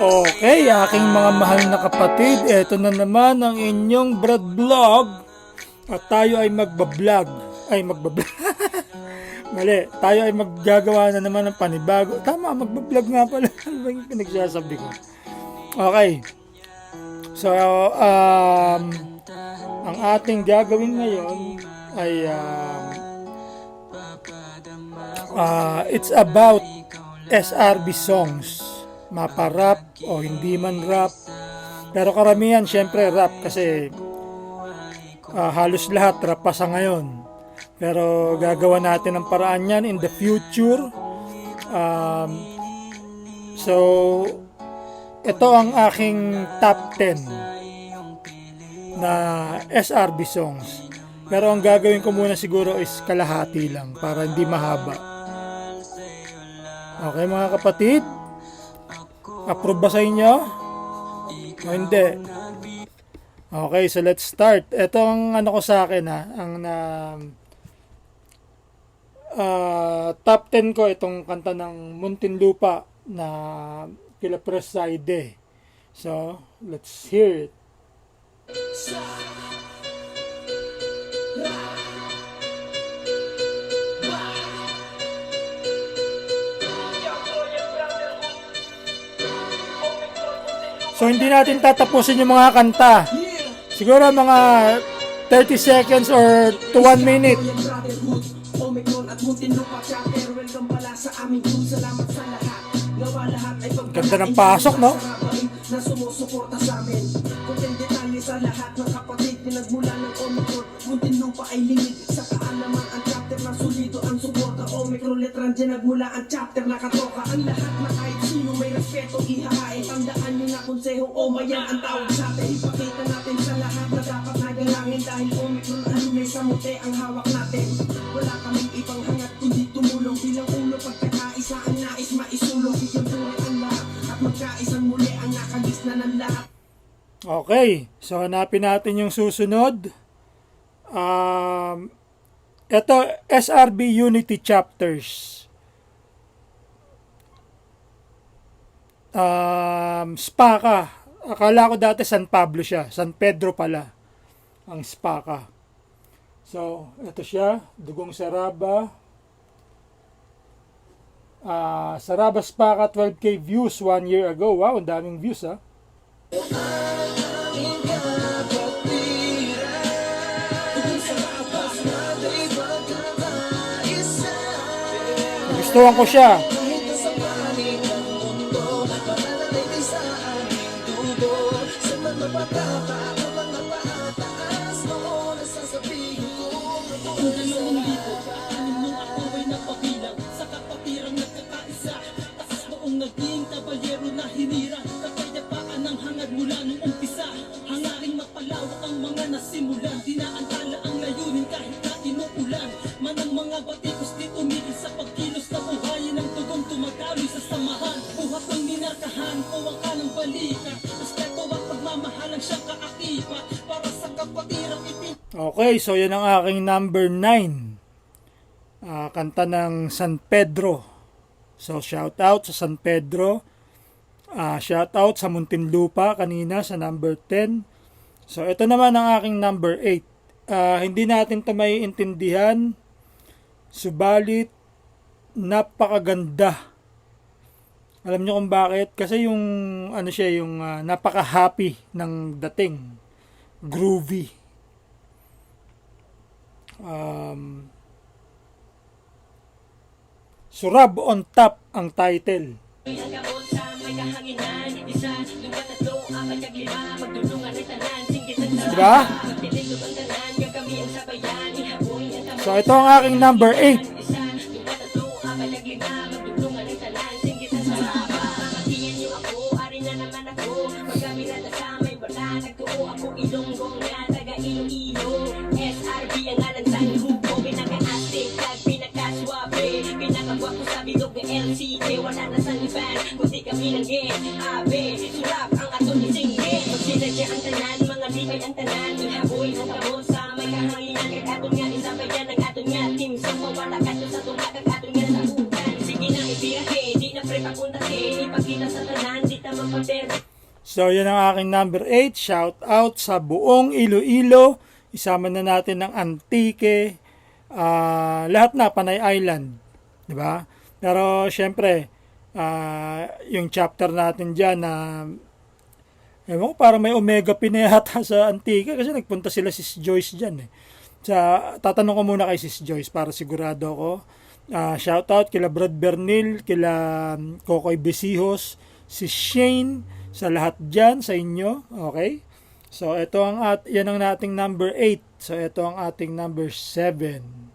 Okay, aking mga mahal na kapatid, eto na naman ang inyong Brad Vlog. At tayo ay magbablog. Mali, tayo ay maggagawa na naman ng panibago. Tama, magbablog nga pala. Ano ba yung pinagsasabi ko? Okay. So, ang ating gagawin ngayon ay it's about SRB songs. Mapa-rap o hindi man rap. Pero karamihan syempre rap kasi halos lahat rap pa sa ngayon. Pero gagawa natin ang paraan yan in the future. So ito ang aking top 10 na SRB songs. Pero ang gagawin ko muna siguro is kalahati lang para hindi mahaba. Okay mga kapatid? Approve ba sa inyo? O hindi? Okay, so let's start. Ito ang ano ko sa akin ang top 10 ko itong kanta ng Muntinlupa na kila Preside. So, let's hear it. So hindi natin tatapusin yung mga kanta. Siguro mga 30 seconds or to 1 minute. Ganda ng pasok, no? Sa lahat ng kapatid, pinagmula ng Omicron, Muntinlupa ay lingid. Sa kaalaman ang chapter na solido ang suporta. Omicron letran dyan nagmula ang chapter na katoka. Ang lahat na kahit sino may respeto ihahain. Tandaan nyo na konsehong Omayan ang tawag sa atin. Ipakita natin sa lahat na dapat nagalangin. Dahil Omicron alunay sa mute ang hawak natin. Wala kaming ibang hangat kundi tumulong. Bilang ulo pagkakaisa ang nais maisulong. Bigyan buhay ang lahat at magkaisang muli ang nakagisna ng lahat. Okay, so hanapin natin yung susunod. Ito, SRB Unity Chapters. Spaka. Akala ko dati San Pablo siya. San Pedro pala ang Spaka. So, ito siya. Dugong Saraba. Saraba Spaka 12K views 1 year ago. Wow, ang daming views ha. Gustuhan ko siya. Okay, so yan ang aking number 9. Kanta ng San Pedro. So shout out sa San Pedro. Shout out sa Muntinlupa kanina sa number 10. So ito naman ang aking number 8. Hindi natin ito maiintindihan. Subalit napakaganda. Alam niyo kung bakit? Kasi yung ano siya, yung napaka-happy ng dating. Groovy. Surab on Top ang title. Diba? So ito ang aking number 8. Wala na sa liban, kundi kami ng abe, surap ang ato ni Singge. Magsinadya ang tanan, mga libay ang tanan. Ihaboy ang kabon sa may kahanginan. Kag aton nga isabayan ang aton nga team. Sa mawala ka sa tunga kag aton nga sa utan. Sige na ibirahe, di na pre So, yan ang aking number 8. Shout out sa buong Iloilo. Isama na natin ng Antique. Lahat na, Panay Island. Diba? Pero, syempre, yung chapter natin dyan na ewan ko, parang may Omega pinayata sa Antique kasi nagpunta sila Sis Joyce dyan eh. Tatanong ko muna kay Sis Joyce para sigurado ako. Shout out kila Brad Bernil, kila Kokoy Besihos, si Shane, sa lahat dyan, sa inyo. Okay? So, ito yan ang ating number 8. So, ito ang ating number 7.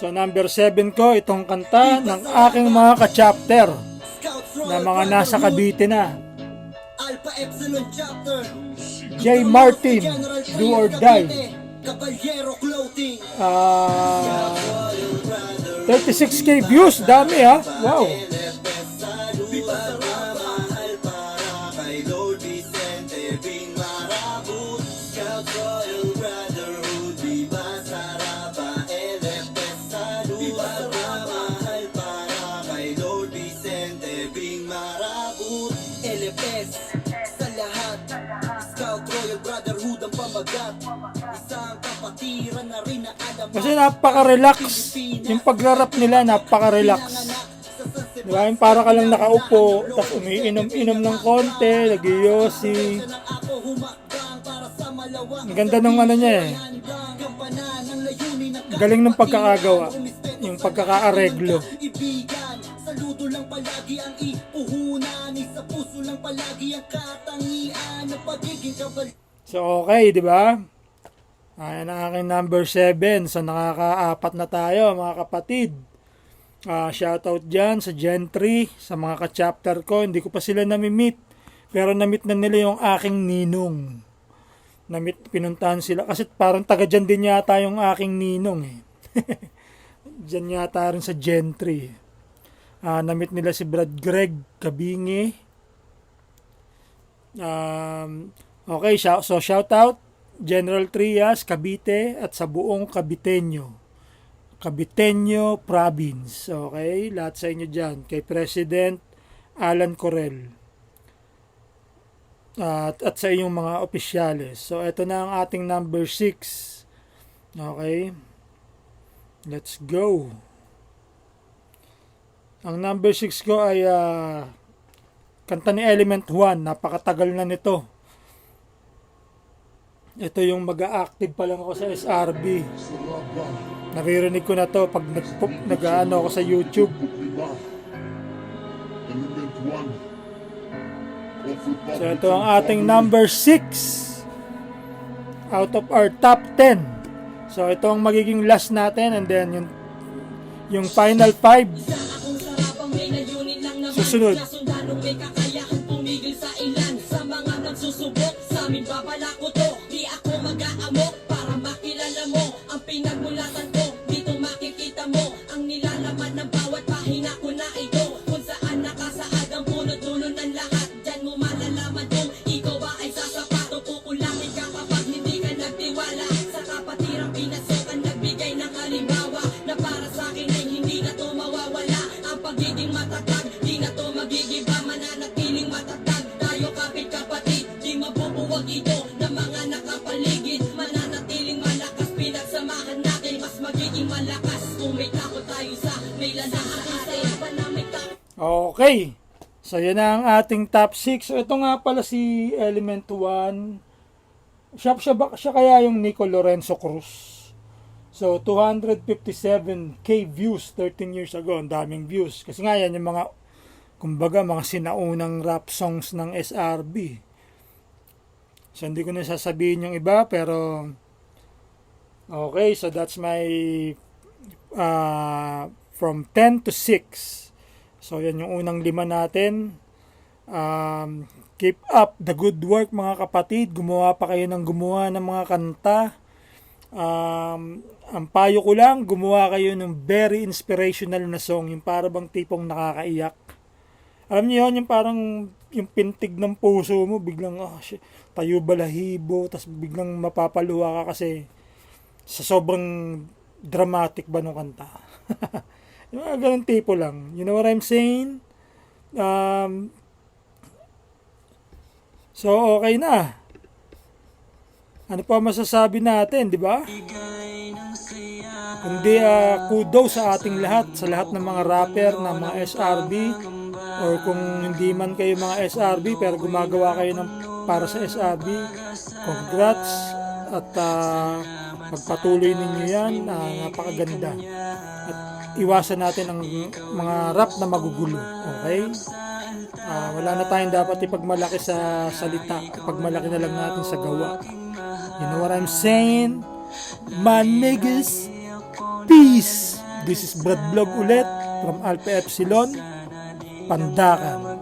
So, number 7 ko, itong kanta ng aking mga ka-chapter na mga nasa Cavite na. Alpha Epsilon Chapter, J. Martin, Do or Die. Caballero Clothing, 36k views, dami ha. Wow. sa lahat, Scout Royal Brotherhood ang pamagat, isang kapatiran na rin na alam. Kasi napaka-relax. Yung pagrarap nila, napaka-relax. Diba? Yung para ka lang nakaupo, tapos umiinom-inom ng konti, nag-yosi. Ang ganda ng ano niya eh. Galing ng pagkakagawa. Yung pagkakaareglo. Saludo lang palagi ang ipuhunan, sa puso lang palagi ang katangian ng pagiging kabal. So okay, di ba? Ayan ang aking number 7. So nakaka-4 na tayo mga kapatid. Shoutout dyan sa Gen 3, sa mga ka-chapter ko. Hindi ko pa sila nami-meet. Pero na-meet na nila yung aking ninong. Pinuntahan sila. Kasi parang taga dyan din yata yung aking ninong eh. Dyan yata rin sa Gen 3. Na-meet nila si Brad Greg Kabingi. Okay, so shoutout General Trias, Cavite at sa buong Caviteño Province. Okay, lahat sa inyo dyan. Kay President Alan Corel. At sa inyong mga opisyales. So, ito na ang ating number 6. Okay. Let's go. Ang number 6 ko ay kanta ni Element 1. Napakatagal na nito. Ito yung mag-a-active pa lang ako sa SRB. Naririnig ko na to pag nag-ano ako sa YouTube. So ito ang ating number 6 out of our top 10. So ito ang magiging last natin, and then yung final 5 susunod. Okay. So, yan na ang ating top 6. So, ito nga pala si Element 1. Siya kaya yung Nico Lorenzo Cruz. So, 257k views 13 years ago. Ang daming views. Kasi nga yan yung mga, kumbaga, mga sinaunang rap songs ng SRB. So, hindi ko na sasabihin yung iba, pero okay. So, that's my from 10 to 6. So, yan yung unang 5 natin. Keep up the good work mga kapatid. Gumawa pa kayo ng gumawa ng mga kanta. Ang payo ko lang, gumawa kayo ng very inspirational na song, yung para bang tipong nakakaiyak. Alam niyo yun, yung parang yung pintig ng puso mo, biglang shit, tayo balahibo, tapos biglang mapapaluwa ka kasi sa sobrang dramatic ba nung kanta. Yung mga ganun tipo lang. You know what I'm saying? So, okay na. Ano pa masasabi natin, di ba? Kundi kudos sa ating lahat, sa lahat ng mga rapper, ng mga SRB, or kung hindi man kayo mga SRB, pero gumagawa kayo ng para sa SRB, congrats, at magpatuloy ninyo yan, napakaganda. At iwasan natin ang mga rap na magugulo, okay? Wala na tayong dapat ipagmalaki sa salita, ipagmalaki na lang natin sa gawa. You know what I'm saying? My niggas, peace! This is Brad Vlog ulit from Alpha Epsilon, Pandakan.